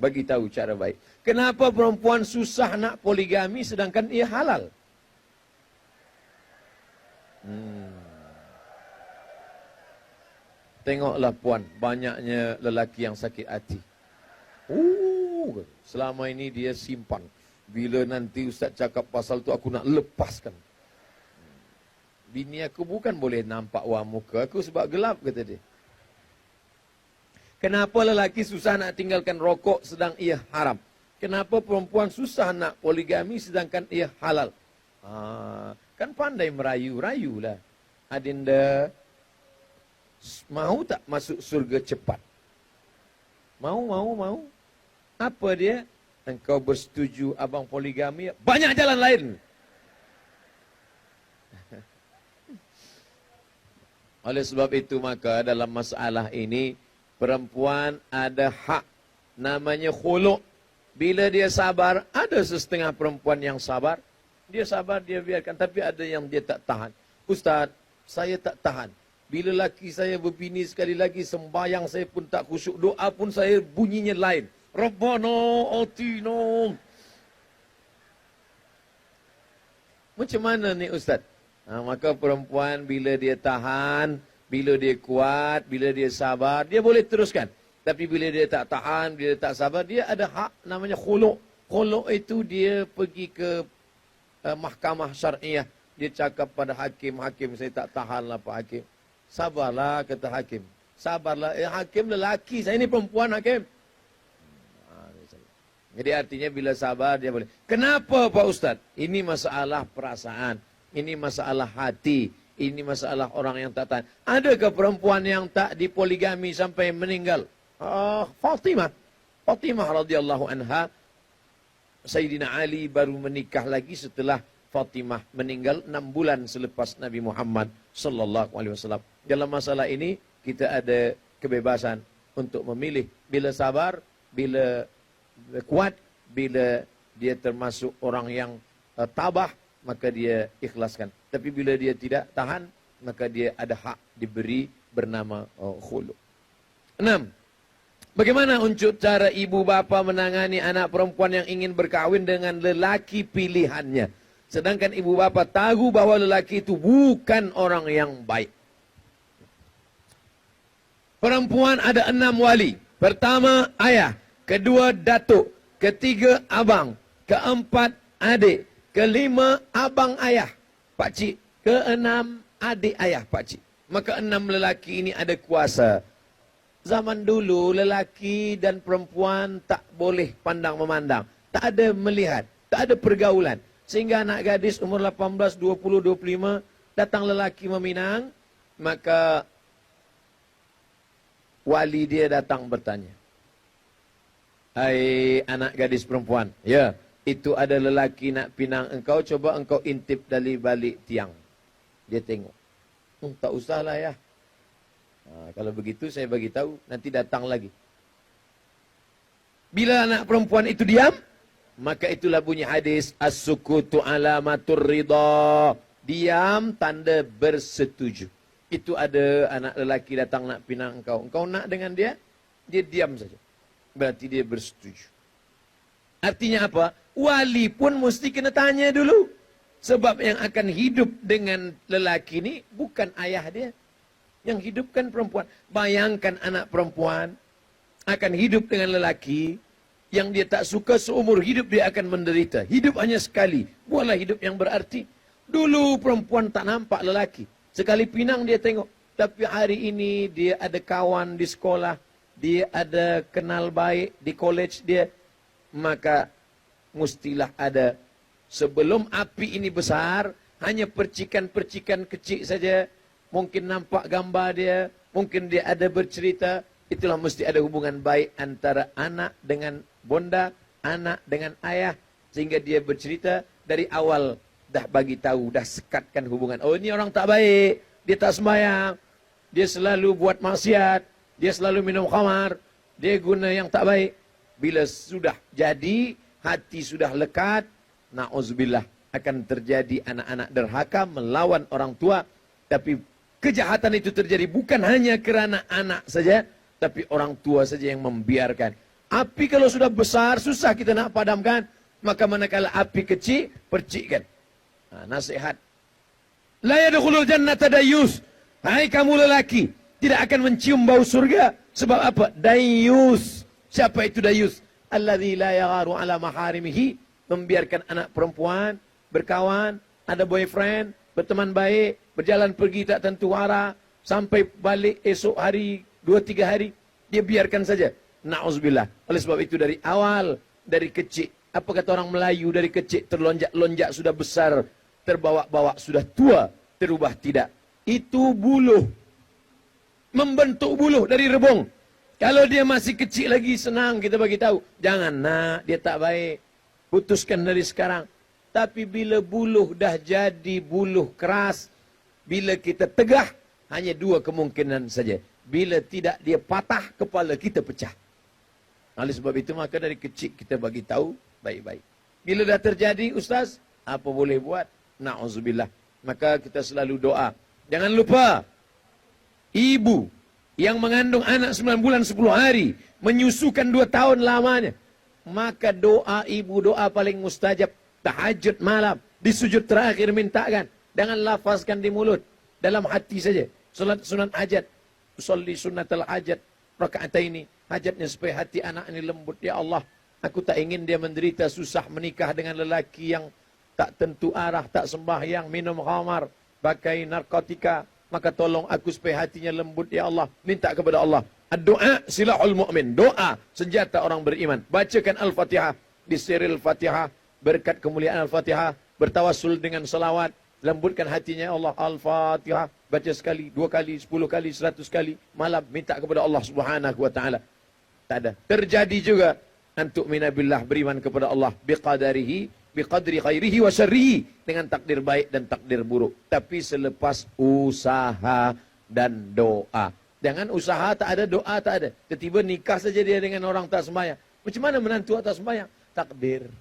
Bagi tahu cara baik. Kenapa perempuan susah nak poligami sedangkan ia halal? Tengoklah puan, banyaknya lelaki yang sakit hati. Selama ini dia simpan. Bila nanti ustaz cakap pasal tu aku nak lepaskan. Bini aku bukan boleh nampak wang muka aku sebab gelap, kata dia. Kenapa lelaki susah nak tinggalkan rokok sedang ia haram? Kenapa perempuan susah nak poligami sedangkan ia halal? Kan pandai merayu-rayu lah. Adinda, mau tak masuk surga cepat? Mau. Apa dia? Engkau bersetuju abang poligami? Banyak jalan lain. Oleh sebab itu maka dalam masalah ini, perempuan ada hak namanya khuluk. Bila dia sabar, ada setengah perempuan yang sabar. Dia sabar, dia biarkan. Tapi ada yang dia tak tahan. Ustaz, saya tak tahan. Bila laki saya berbini sekali lagi, sembahyang saya pun tak khusyuk. Doa pun saya bunyinya lain. Rabbana atina. Macam mana ni Ustaz? Maka perempuan bila dia tahan, bila dia kuat, bila dia sabar, dia boleh teruskan. Tapi bila dia tak tahan, bila dia tak sabar, dia ada hak namanya khuluk. Khuluk itu dia pergi ke mahkamah syariah. Dia cakap pada hakim, hakim saya tak tahan lah Pak Hakim. Sabarlah kata hakim. Sabarlah. Hakim lelaki, saya ni perempuan hakim. Jadi artinya bila sabar dia boleh. Kenapa Pak Ustaz? Ini masalah perasaan. Ini masalah hati. Ini masalah orang yang tak tahan. Adakah perempuan yang tak dipoligami sampai meninggal? Fatimah radhiyallahu anha. Sayyidina Ali baru menikah lagi setelah Fatimah meninggal 6 bulan selepas Nabi Muhammad sallallahu alaihi wasallam. Dalam masalah ini kita ada kebebasan untuk memilih bila sabar, bila kuat, bila dia termasuk orang yang tabah, maka dia ikhlaskan. Tapi bila dia tidak tahan, maka dia ada hak diberi bernama khuluk. 6. Bagaimana untuk cara ibu bapa menangani anak perempuan yang ingin berkahwin dengan lelaki pilihannya? Sedangkan ibu bapa tahu bahawa lelaki itu bukan orang yang baik. Perempuan ada 6 wali. Pertama, ayah. Kedua, datuk. Ketiga, abang. Keempat, adik. Kelima, abang ayah, pakcik. Keenam, adik ayah, pakcik. Maka 6 lelaki ini ada kuasa. Zaman dulu, lelaki dan perempuan tak boleh pandang memandang. Tak ada melihat. Tak ada pergaulan. Sehingga anak gadis umur 18, 20, 25, datang lelaki meminang. Maka wali dia datang bertanya. Hai anak gadis perempuan. Ya, itu ada lelaki nak pinang engkau. Coba engkau intip dari balik tiang. Dia tengok. Tak usahlah ya. Kalau begitu saya bagi tahu, nanti datang lagi. Bila anak perempuan itu diam, maka itulah bunyi hadis as-sukutu alamatur ridha. Diam tanda bersetuju. Itu ada anak lelaki datang nak pinang engkau. Engkau nak dengan dia, dia diam saja. Berarti dia bersetuju. Artinya apa? Wali pun mesti kena tanya dulu. Sebab yang akan hidup dengan lelaki ini bukan ayah dia. Yang hidupkan perempuan. Bayangkan anak perempuan akan hidup dengan lelaki yang dia tak suka, seumur hidup dia akan menderita. Hidup hanya sekali. Buatlah hidup yang berarti. Dulu perempuan tak nampak lelaki. Sekali pinang dia tengok. Tapi hari ini dia ada kawan di sekolah. Dia ada kenal baik di college dia. Maka mestilah ada. Sebelum api ini besar, hanya percikan-percikan kecil saja. Mungkin nampak gambar dia, mungkin dia ada bercerita. Itulah mesti ada hubungan baik antara anak dengan bonda, anak dengan ayah. Sehingga dia bercerita dari awal. Dah bagi tahu, dah sekatkan hubungan. Oh ini orang tak baik, dia tak sembahyang. Dia selalu buat maksiat, dia selalu minum khamar. Dia guna yang tak baik. Bila sudah jadi, hati sudah lekat. Na'udzubillah, akan terjadi anak-anak derhaka melawan orang tua. Tapi kejahatan itu terjadi bukan hanya kerana anak saja, tapi orang tua saja yang membiarkan. Api kalau sudah besar, susah kita nak padamkan. Maka manakala api kecil, percikkan. Nasihat. La yadkhulul jannata dayyus. Hai kamu lelaki, tidak akan mencium bau surga. Sebab apa? Dayyus. Siapa itu dayyus? Alladzi la yagharu ala maharimihi. Membiarkan anak perempuan berkawan, ada boyfriend, berteman baik, berjalan pergi tak tentu arah, sampai balik esok hari, 2-3 hari, dia biarkan saja. Na'udzubillah. Oleh sebab itu dari awal, dari kecil, apa kata orang Melayu, dari kecil terlonjak-lonjak sudah besar, terbawa-bawa sudah tua, terubah tidak. Itu buluh. Membentuk buluh dari rebung. Kalau dia masih kecil lagi, senang kita bagi tahu. Jangan nak, dia tak baik. Putuskan dari sekarang. Tapi bila buluh dah jadi buluh keras, bila kita tegah, hanya 2 kemungkinan saja. Bila tidak dia patah, kepala kita pecah. Oleh sebab itu maka dari kecil kita bagi tahu baik-baik. Bila dah terjadi, Ustaz, apa boleh buat? Na'udzubillah. Maka kita selalu doa. Jangan lupa, ibu yang mengandung anak 9 bulan 10 hari, menyusukan 2 tahun lamanya, maka doa ibu, doa paling mustajab. Tahajud malam, di sujud terakhir mintakan. Jangan lafazkan di mulut, dalam hati saja. Salat sunat hajat, usolli sunnatal hajat, rakaataini. Hajatnya supaya hati anak ini lembut. Ya Allah, aku tak ingin dia menderita susah menikah dengan lelaki yang tak tentu arah, tak sembahyang, minum khamar, pakai narkotika. Maka tolong aku supaya hatinya lembut. Ya Allah, minta kepada Allah. Doa silahul mu'min. Doa senjata orang beriman. Bacakan Al-Fatihah. Di seril Fatihah, berkat kemuliaan Al-Fatihah, bertawassul dengan salawat, lembutkan hatinya. Ya Allah, Al-Fatihah. Baca sekali, 2 kali, 10 kali, 100 kali. Malam minta kepada Allah Subhanahu wa ta'ala. Tak ada. Terjadi juga. Antuk minabillah, beriman kepada Allah. Biqadarihi, biqadri khairihi wa syarrihi. Dengan takdir baik dan takdir buruk. Tapi selepas usaha dan doa. Jangan usaha tak ada, doa tak ada. Tiba-tiba nikah saja dia dengan orang tak sembahyang. Macam mana menantu tak sembahyang? Takdir.